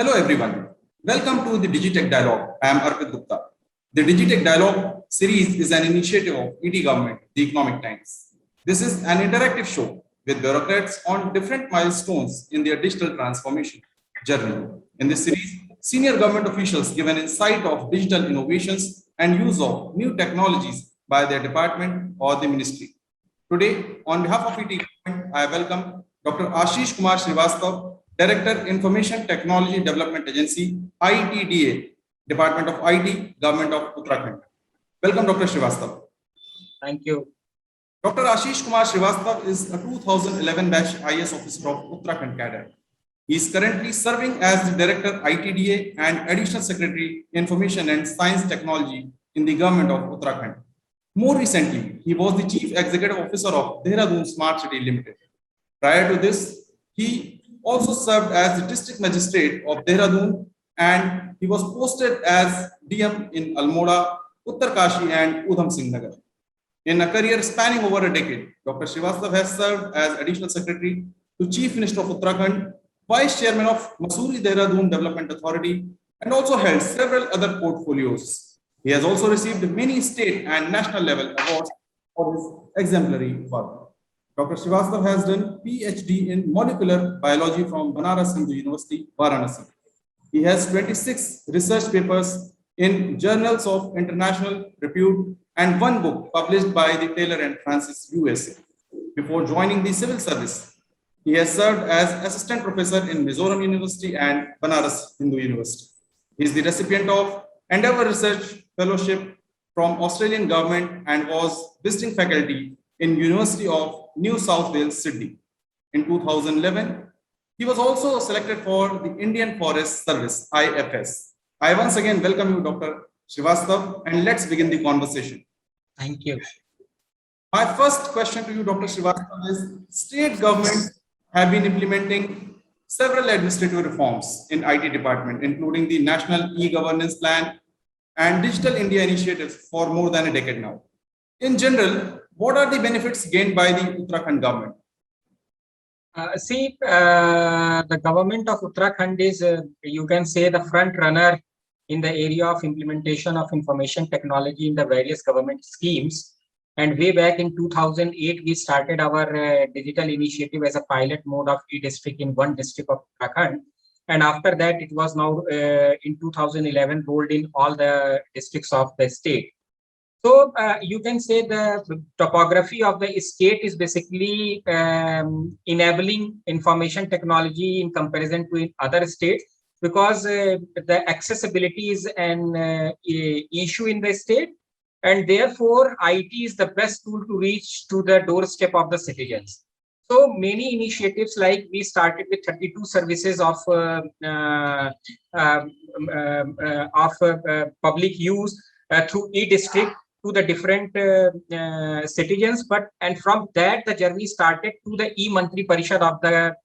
Hello everyone. Welcome to the Digitech Dialogue. I am Arpit Gupta. The Digitech Dialogue series is an initiative of ED government, the Economic Times. This is an interactive show with bureaucrats on different milestones in their digital transformation journey. In this series, senior government officials give an insight of digital innovations and use of new technologies by their department or the ministry. Today, on behalf of ED government, I welcome Dr. Ashish Kumar Srivastava, Director, Information Technology Development Agency, ITDA, Department of IT, Government of Uttarakhand. Welcome, Dr. Srivastava. Thank you. Dr. Ashish Kumar Srivastava is a 2011 batch IS officer of Uttarakhand cadre. He is currently serving as the Director, ITDA and Additional Secretary, Information and Science Technology in the Government of Uttarakhand. More recently, he was the Chief Executive Officer of Dehradun Smart City Limited. Prior to this, he also served as the District Magistrate of Dehradun, and he was posted as DM in Almora, Uttarkashi and Udham Singh Nagar. In a career spanning over a decade, Dr. Srivastava has served as Additional Secretary to Chief Minister of Uttarakhand, Vice Chairman of Mussoorie Dehradun Development Authority, and also held several other portfolios. He has also received many state and national level awards for his exemplary work. Dr. Srivastava has done PhD in molecular biology from Banaras Hindu University, Varanasi. He has 26 research papers in journals of international repute and one book published by the Taylor and Francis USA. Before joining the civil service, he has served as assistant professor in Mizoram University and Banaras Hindu University. He is the recipient of Endeavour Research Fellowship from Australian government and was visiting faculty in University of New South Wales, Sydney. In 2011, he was also selected for the Indian Forest Service, IFS. I once again welcome you, Dr. Srivastava, and let's begin the conversation. Thank you. My first question to you, Dr. Srivastava, is state governments have been implementing several administrative reforms in IT department, including the National E-Governance Plan and Digital India initiatives for more than a decade now. In general, what are the benefits gained by the Uttarakhand government? The government of Uttarakhand is, you can say, the front runner in the area of implementation of information technology in the various government schemes. And way back in 2008, we started our digital initiative as a pilot mode of e-district in one district of Uttarakhand. And after that, it was now in 2011 rolled in all the districts of the state. So you can say the topography of the state is basically enabling information technology in comparison to other states, because the accessibility is an issue in the state, and therefore IT is the best tool to reach to the doorstep of the citizens. So many initiatives, like we started with 32 services of public use through e-district to the different citizens, and from that the journey started to the e-Mantri Parishad of the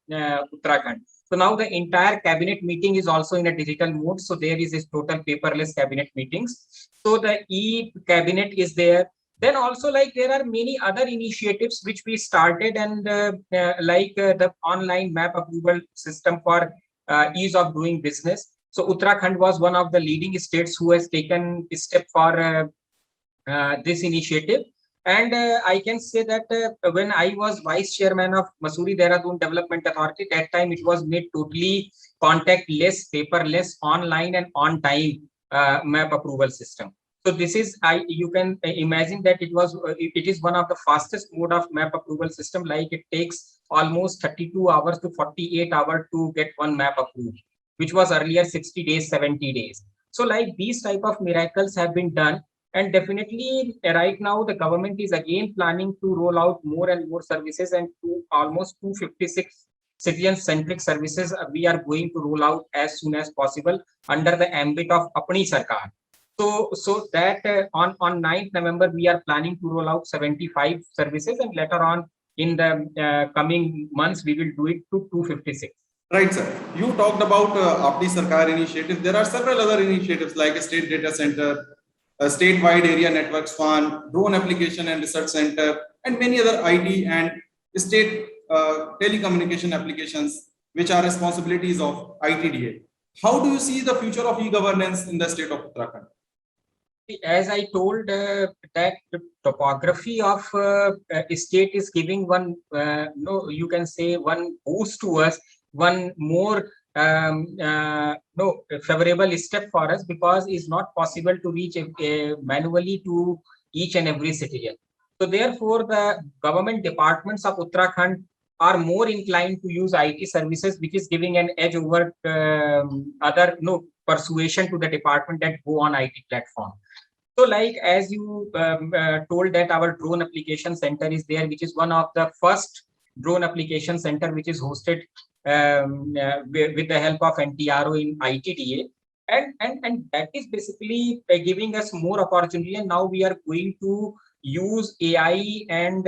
Uttarakhand. So now the entire cabinet meeting is also in a digital mode. So there is this total paperless cabinet meetings. So the e-cabinet is there. Then also, like, there are many other initiatives which we started, and the online map approval system for ease of doing business. So Uttarakhand was one of the leading states who has taken a step for this initiative. And I can say that when I was vice chairman of Mussoorie Dehradun Development Authority, that time it was made totally contactless, paperless, online and on time map approval system. So this is, you can imagine that it is one of the fastest mode of map approval system. Like, it takes almost 32 hours to 48 hours to get one map approved, which was earlier 60 days, 70 days. So like, these type of miracles have been done. And definitely right now the government is again planning to roll out more and more services, and to almost 256 citizen-centric services we are going to roll out as soon as possible under the ambit of Apni Sarkar. So that on 9th November, we are planning to roll out 75 services, and later on in the coming months, we will do it to 256. Right, sir. You talked about Apni Sarkar initiative. There are several other initiatives like a state data center, a statewide area networks fund, drone application and research center, and many other IT and state telecommunication applications, which are responsibilities of ITDA. How do you see the future of e-governance in the state of Uttarakhand? As I told, that the topography of state is giving one, no, you can say one boost to us, one more no favorable step for us, because it's not possible to reach manually to each and every citizen. So therefore, the government departments of Uttarakhand are more inclined to use IT services, which is giving an edge over other persuasion to the department that go on IT platform. So like as you told that our drone application center is there, which is one of the first drone application center which is hosted with the help of NTRO in ITDA. And that is basically giving us more opportunity. And now we are going to use AI and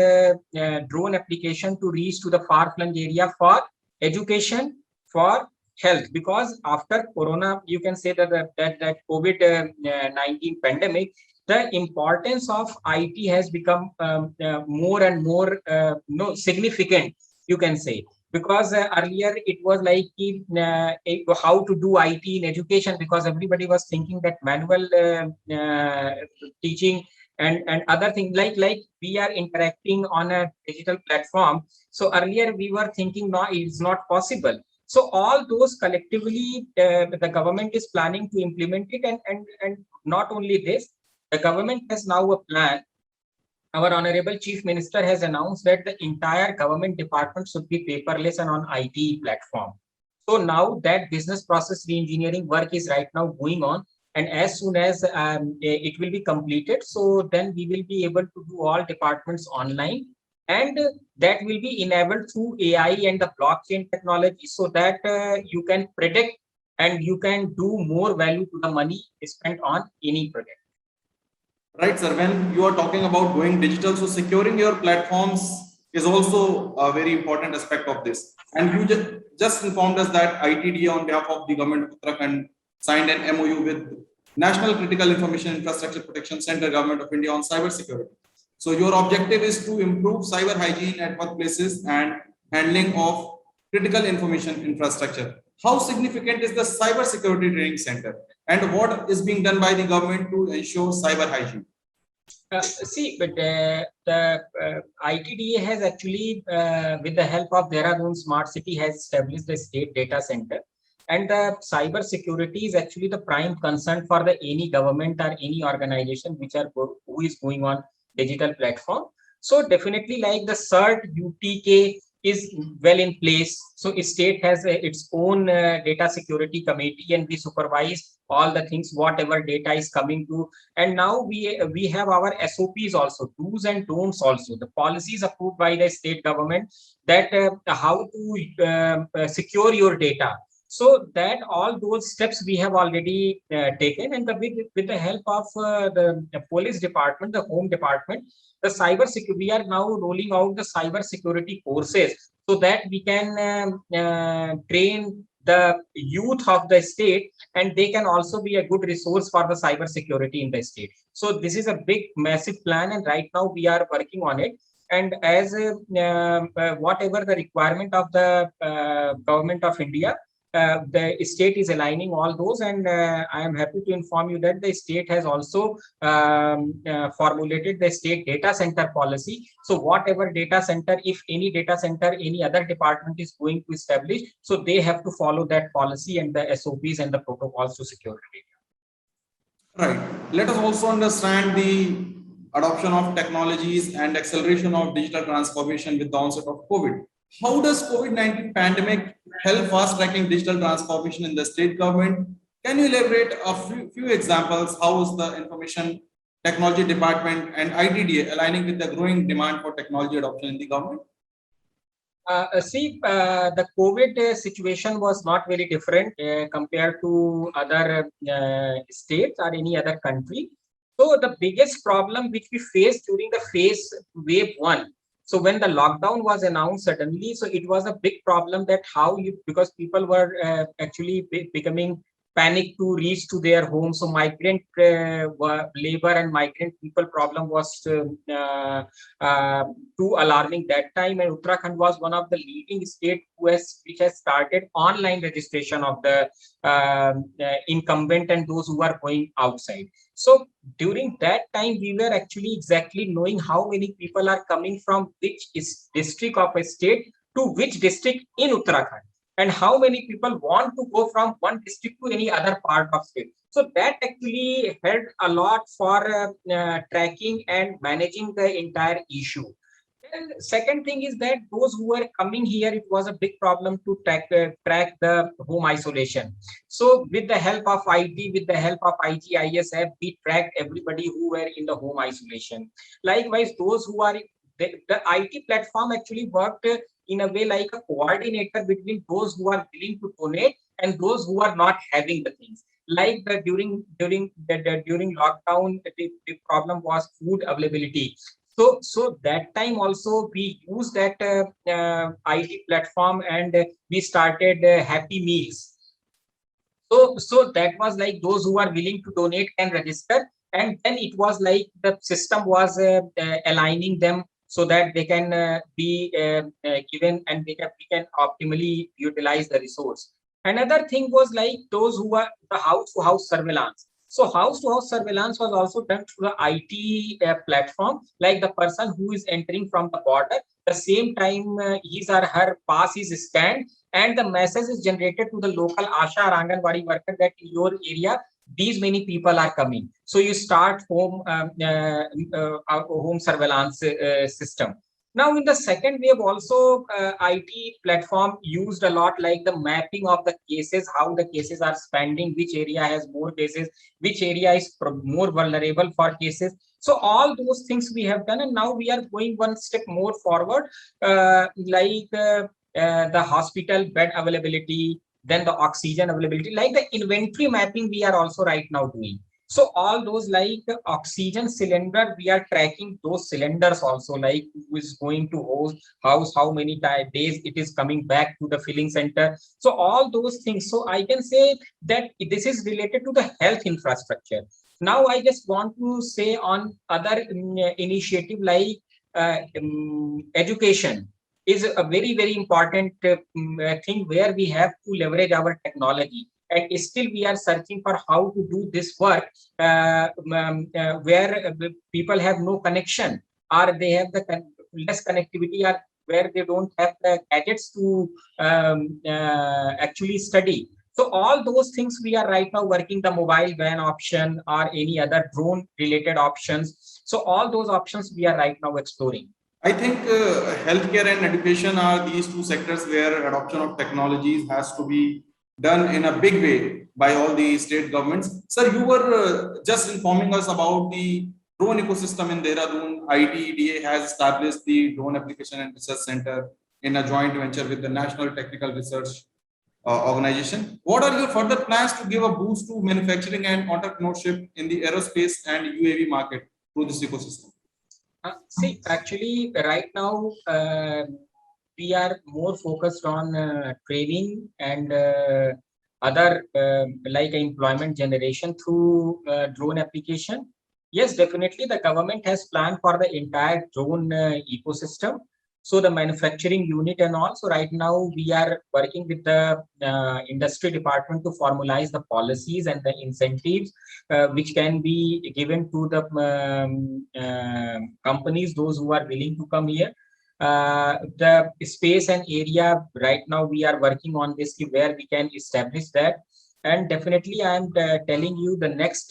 drone application to reach to the far-flung area for education, for health, because after Corona, you can say that that COVID-19 pandemic, the importance of IT has become more and more significant, you can say, because earlier it was like how to do IT in education, because everybody was thinking that manual teaching and other things like we are interacting on a digital platform. So earlier we were thinking no, it's not possible. So all those collectively, the government is planning to implement it, and not only this, the government has now a plan. Our Honorable Chief Minister has announced that the entire government department should be paperless and on IT platform. So now that business process reengineering work is right now going on, and as soon as it will be completed, so then we will be able to do all departments online. And that will be enabled through AI and the blockchain technology, so that you can predict and you can do more value to the money spent on any project. Right, sir. When you are talking about going digital, so securing your platforms is also a very important aspect of this. And you just informed us that ITDA on behalf of the government of Uttarakhand signed an MOU with National Critical Information Infrastructure Protection Center, Government of India on cyber security. So your objective is to improve cyber hygiene at workplaces and handling of critical information infrastructure. How significant is the cyber security training center, and what is being done by the government to ensure cyber hygiene? But the ITDA has actually, with the help of Dehradun Smart City, has established the state data center. And the cyber security is actually the prime concern for the any government or any organization who is going on digital platform. So definitely, like the CERT UTK is well in place. So state has its own data security committee, and we supervise all the things, whatever data is coming to. And now we have our SOPs also, do's and don'ts also, the policies approved by the state government, that how to secure your data. So that all those steps we have already taken, and with the help of the police department, the home department, the cyber security, we are now rolling out the cyber security courses, so that we can train the youth of the state, and they can also be a good resource for the cyber security in the state. So this is a big, massive plan, and right now we are working on it. And as whatever the requirement of the government of India, the state is aligning all those, and I am happy to inform you that the state has also formulated the state data center policy. So whatever data center, if any data center, any other department is going to establish, so they have to follow that policy and the SOPs and the protocols to secure the data. Right. Let us also understand the adoption of technologies and acceleration of digital transformation with the onset of COVID. How does COVID-19 pandemic help fast-tracking digital transformation in the state government? Can you elaborate a few examples? How is the Information Technology Department and ITDA aligning with the growing demand for technology adoption in the government? The COVID situation was not very different compared to other states or any other country. So the biggest problem which we faced during the wave 1, so when the lockdown was announced suddenly, so it was a big problem that how you, because people were actually becoming panic to reach to their home. So migrant labor and migrant people problem was too alarming that time, and Uttarakhand was one of the leading states which has started online registration of the incumbent and those who are going outside. So during that time, we were actually exactly knowing how many people are coming from which district of a state to which district in Uttarakhand, and how many people want to go from one district to any other part of state. So that actually helped a lot for tracking and managing the entire issue. And second thing is that those who were coming here, it was a big problem to track the home isolation. So with the help of IT, with the help of IGISF, we tracked everybody who were in the home isolation. Likewise, those who are the IT platform actually worked in a way like a coordinator between those who are willing to donate and those who are not having the things. Like during lockdown, the problem was food availability. So that time also we used that IT platform and we started Happy Meals. So that was like those who are willing to donate can register, and then it was like the system was aligning them so that they can be given and we can optimally utilize the resource. Another thing was like those who are the house-to-house surveillance. So house-to-house surveillance was also done through the IT platform, like the person who is entering from the border, the same time his or her pass is scanned and the message is generated to the local Asha or Anganwadi worker that in your area, these many people are coming. So you start home surveillance system. Now in the second wave also IT platform used a lot like the mapping of the cases, how the cases are spending, which area has more cases, which area is more vulnerable for cases. So all those things we have done, and now we are going one step more forward, the hospital bed availability, then the oxygen availability, like the inventory mapping we are also right now doing. So all those like oxygen cylinder, we are tracking those cylinders also, like who is going to house, how many days it is coming back to the filling center. So all those things. So I can say that this is related to the health infrastructure. Now I just want to say on other initiative like education is a very, very important thing where we have to leverage our technology. And still we are searching for how to do this work where people have no connection, or they have the less connectivity, or where they don't have the gadgets to actually study. So all those things we are right now working, the mobile van option or any other drone related options. So all those options we are right now exploring. I think healthcare and education are these two sectors where adoption of technologies has to be done in a big way by all the state governments. Sir, you were just informing us about the drone ecosystem in Dehradun. ITDA has established the Drone Application and Research Center in a joint venture with the National Technical Research Organization. What are your further plans to give a boost to manufacturing and entrepreneurship in the aerospace and UAV market through this ecosystem? See, actually, right now, we are more focused on training and other like employment generation through drone application. Yes, definitely, the government has planned for the entire drone ecosystem. So the manufacturing unit and all. So right now we are working with the industry department to formalize the policies and the incentives which can be given to the companies, those who are willing to come here. The space and area right now we are working on this where we can establish that. And definitely I am telling you the next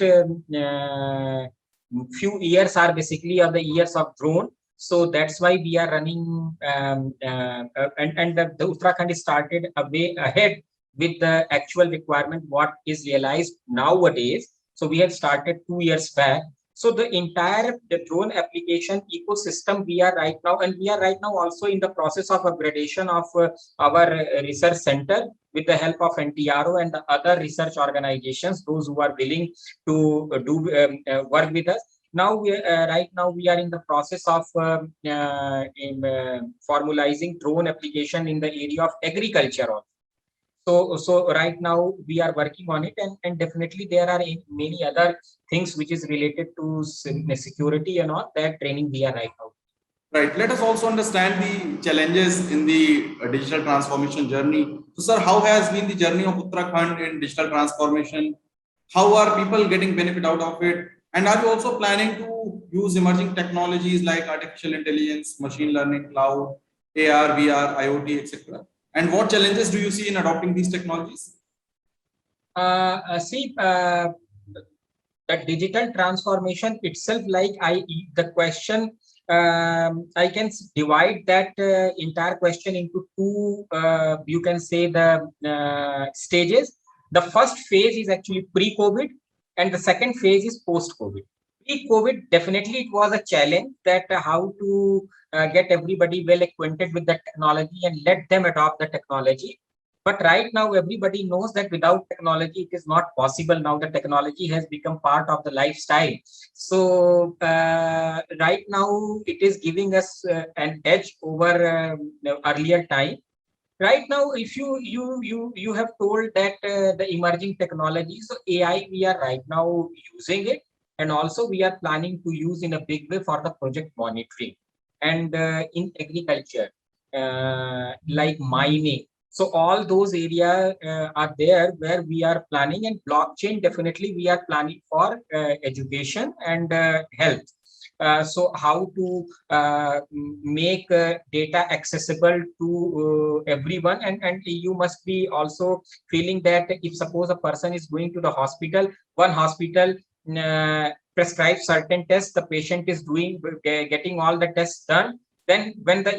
few years are basically the years of drone. So that's why we are running and the Uttarakhand started a way ahead with the actual requirement, what is realized nowadays. So we have started 2 years back. So the entire drone application ecosystem we are right now, and we are right now also in the process of upgradation of our research center with the help of NTRO and the other research organizations, those who are willing to do work with us. Now right now we are in the process of formalizing drone application in the area of agriculture also. So right now we are working on it, and definitely there are many other things which is related to security and all that training we are right now. Right. Let us also understand the challenges in the digital transformation journey. So, sir, how has been the journey of Uttarakhand in digital transformation? How are people getting benefit out of it? And are you also planning to use emerging technologies like artificial intelligence, machine learning, cloud, AR, VR, IoT, etc.? And what challenges do you see in adopting these technologies? The digital transformation itself, like the question, I can divide that entire question into two, you can say the stages. The first phase is actually pre-COVID, and the second phase is post-COVID. Pre-COVID, definitely it was a challenge that how to get everybody well acquainted with the technology and let them adopt the technology. But right now, everybody knows that without technology, it is not possible. Now, the technology has become part of the lifestyle. So, right now, it is giving us an edge over the earlier time. Right now, if you have told that the emerging technology, so AI, we are right now using it, and also we are planning to use in a big way for the project monitoring and in agriculture, like mining. So all those areas are there where we are planning, and blockchain definitely we are planning for education and health. So how to make data accessible to everyone, and you must be also feeling that if suppose a person is going to the hospital, one hospital prescribes certain tests, the patient is doing getting all the tests done. Then when the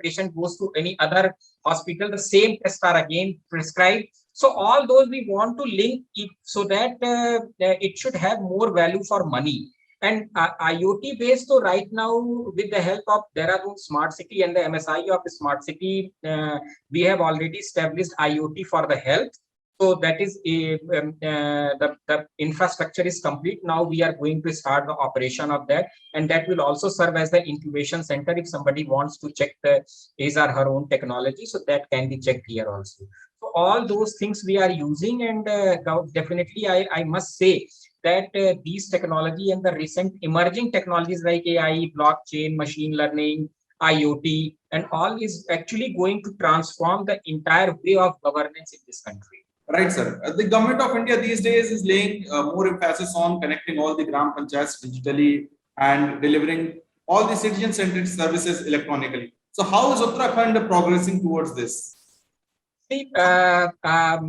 patient goes to any other hospital, the same tests are again prescribed. So all those we want to link it so that it should have more value for money. And IoT based, so right now with the help of Dehradun Smart City and the MSI of the Smart City, we have already established IoT for the health. So that is the infrastructure is complete. Now we are going to start the operation of that, and that will also serve as the incubation center if somebody wants to check his or her own technology. So that can be checked here also. So all those things we are using, and definitely I must say that these technology and the recent emerging technologies like AI, blockchain, machine learning, IoT, and all is actually going to transform the entire way of governance in this country. Right, sir. The government of India these days is laying more emphasis on connecting all the gram panchayats digitally and delivering all the citizen-centric services electronically. So, how is Uttarakhand progressing towards this? See, our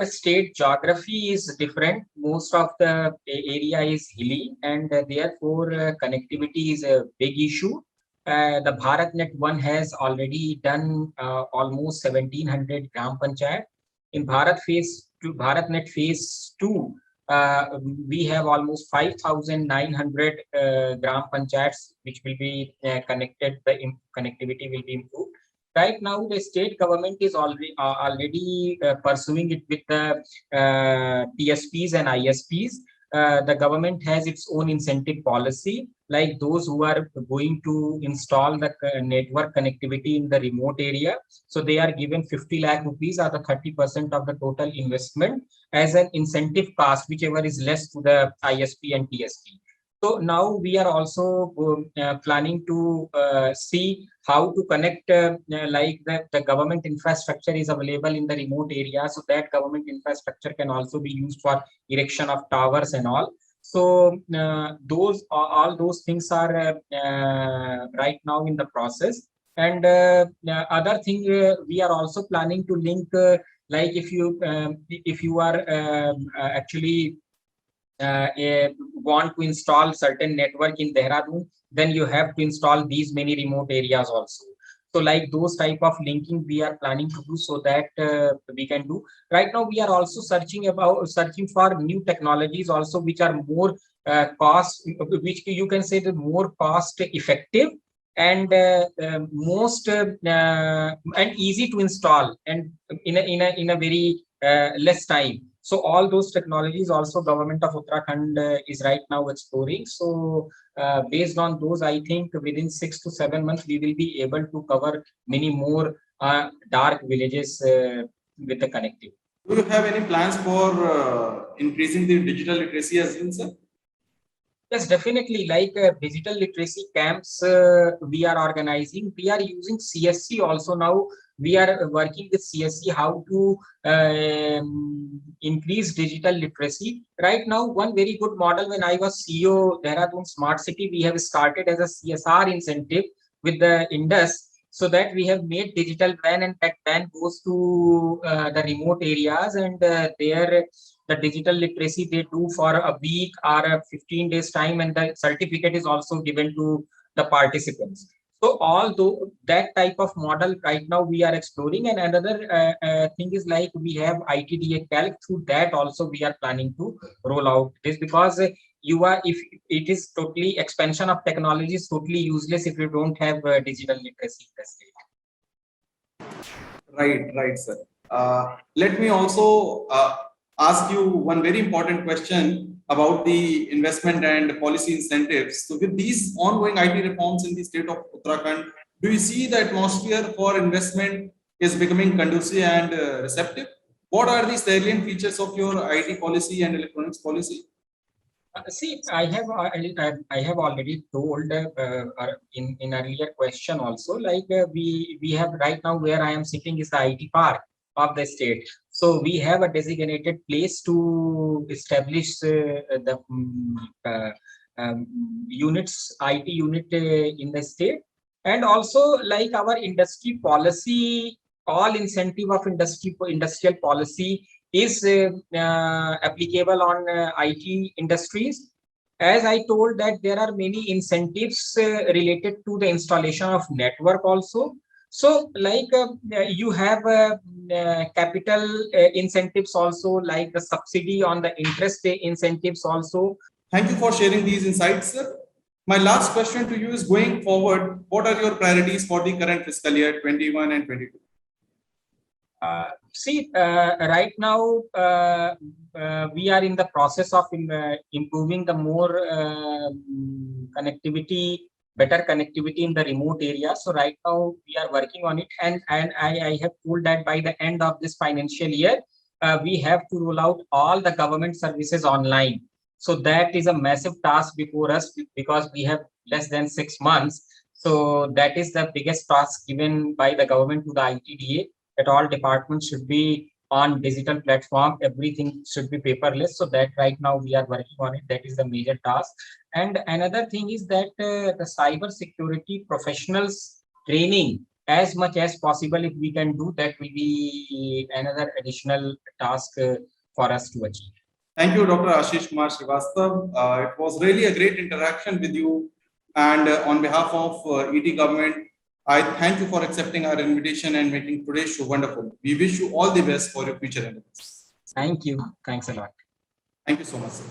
state geography is different. Most of the area is hilly, and therefore connectivity is a big issue. The BharatNet 1 has already done almost 1700 gram panchayat. In BharatNet Phase 2, we have almost 5,900 gram panchayats which will be connected. The connectivity will be improved. Right now, the state government is already pursuing it with the TSPs and ISPs. The government has its own incentive policy, like those who are going to install the network connectivity in the remote area. So they are given 50 lakh rupees or the 30% of the total investment as an incentive cost, whichever is less to the ISP and TSP. So now we are also planning to see how to connect like the government infrastructure is available in the remote area. So that government infrastructure can also be used for erection of towers and all. So all those things are right now in the process. And other thing we are also planning to link like if you are actually want to install certain network in Dehradun, then you have to install these many remote areas also. So like those type of linking we are planning to do so that we can do. Right now we are also searching for new technologies also which are more which you can say the more cost effective and most and easy to install and in a very less time. So all those technologies also government of Uttarakhand is right now exploring. So based on those, I think within 6 to 7 months, we will be able to cover many more dark villages with the connectivity. Do you have any plans for increasing the digital literacy as well, sir? Yes, definitely. Like digital literacy camps we are organizing. We are using CSC also now. We are working with CSC how to increase digital literacy. Right now, one very good model, when I was CEO Dehradun Smart City, we have started as a CSR incentive with the Indus, so that we have made digital van, and that van goes to the remote areas, and there the digital literacy they do for a week or a 15 days time, and the certificate is also given to the participants. So although that type of model right now we are exploring, and another thing is like we have ITDA Calc, through that also we are planning to roll out this, because if it is totally expansion of technology is totally useless if you don't have digital literacy in the state. Right, sir. Let me also ask you one very important question about the investment and policy incentives. So with these ongoing IT reforms in the state of Uttarakhand, do you see the atmosphere for investment is becoming conducive and receptive? What are the salient features of your IT policy and electronics policy? See, I have already told in earlier question also, like we have right now where I am sitting is the IT park of the state. So we have a designated place to establish the units, IT unit in the state, and also like our industry policy, all incentive of industrial policy is applicable on IT industries. As I told that there are many incentives related to the installation of network also. So like you have capital incentives also, like the subsidy on the interest incentives also. Thank you for sharing these insights, sir. My last question to you is, going forward, what are your priorities for the current fiscal year 21 and 22? Right now we are in the process of improving the more better connectivity in the remote area. So right now we are working on it, and I have told that by the end of this financial year, we have to roll out all the government services online. So that is a massive task before us, because we have less than 6 months. So that is the biggest task given by the government to the ITDA, that all departments should be on digital platform, everything should be paperless. So that right now we are working on it. That is the major task. And another thing is that the cyber security professionals training, as much as possible, if we can do that, will be another additional task for us to achieve. Thank you, Dr. Ashish Kumar Srivastava. It was really a great interaction with you. And on behalf of ET government, I thank you for accepting our invitation and making today's show wonderful. We wish you all the best for your future endeavors. Thank you. Thanks a lot. Thank you so much, sir.